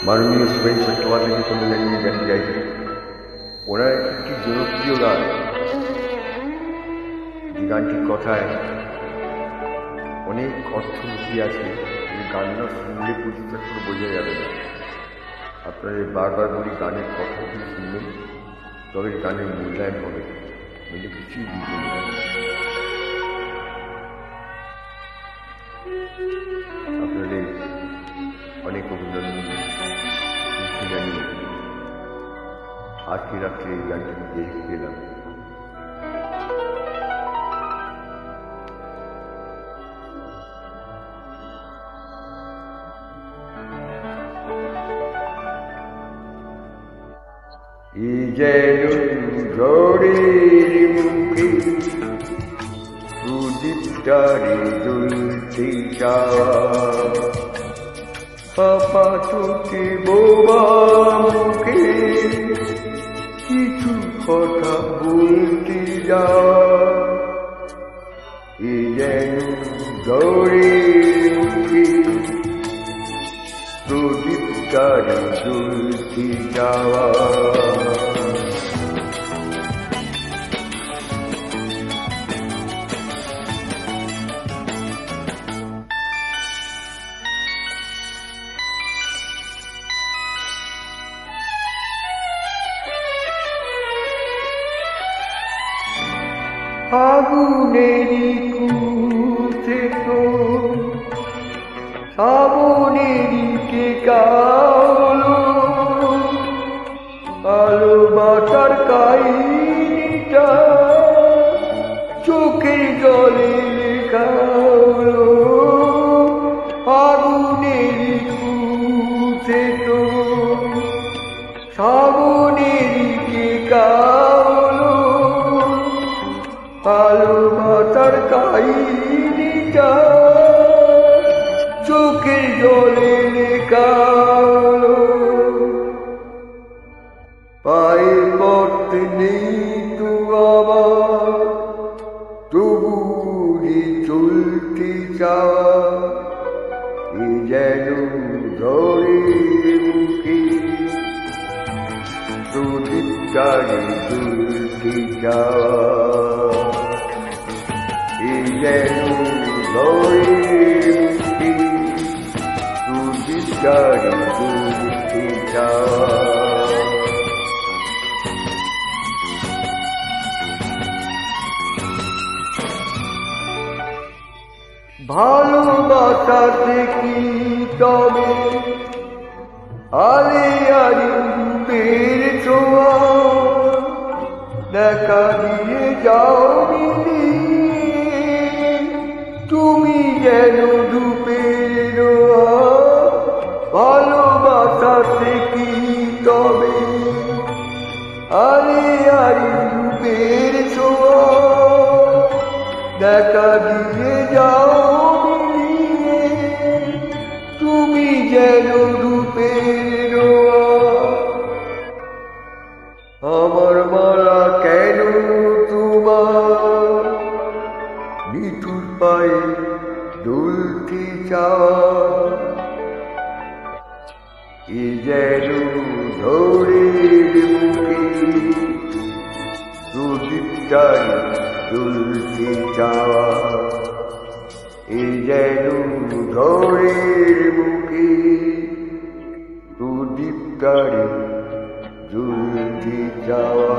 মাননীয় সুরেন চট্টোপাধ্যায়কে কোনো জানিয়ে জানতে চাইছেন ওনার একটি জনপ্রিয় গান, যে গানটির কথায় অনেক অর্থ লুকিয়ে আছে। এই গানটা শুনলে পুজোটা করে বোঝা যাবে না। আপনাদের বারবার বলি গানের কথাগুলো শুনবেন, তবে গানের মূল্যায়ন হবে, নইলে কিছুই বুঝবেন না। আপনাদের অনেক অভিনন্দন জানিয়ে আজকে রাত্রে এই গানটি দেখে গেলাম। যেন ঝড়ের মুখে প্রদীপটারে জ্বলতে যাওয়া, পাপা চোখে বোবা মুখে কিছু কথা বলতে যাওয়া। যেন ঝড়ের মুখে প্রদীপটারে জ্বলতে যাওয়া। আগুনেরই কুঠে তো শ্রাবণেরই কে কালো, ভালোবাসার কাহিনীটা চোখের জলে লেখা হলো। আগুনেরই কুঠে তো শ্রাবণেরই কে কালো, ভালোবাসার কাহিনীটা চোখের জলে লেখা হলো। পায়ের পথে নেই তো আবার তবু চলতে যাওয়া। যেন ঝড়ের মুখে প্রদীপটারে জ্বলতে যাওয়া। যেন ঝড়ের মুখে প্রদীপটারে জ্বলতে যাওয়া। ভালোবাসাতে কি তবে আলে আলি রূপের ছোঁয়া, দেখা দিয়ে যাও তুমি যেন রূপের রোয়া। ভালোবাসাতে কি তবে আলে আলি রূপের ছোঁয়া, দেখা দিয়ে যাও তুমি যেন রূপের রোয়া। আমার মালা কেন তোমার নিঠুর পায়ে দুলতে চাওয়া। যেন ঝড়ের মুখে প্রদীপটারে জ্বলতে যাওয়া। যেন ঝড়ের মুখে প্রদীপটারে জ্বলতে যাওয়া।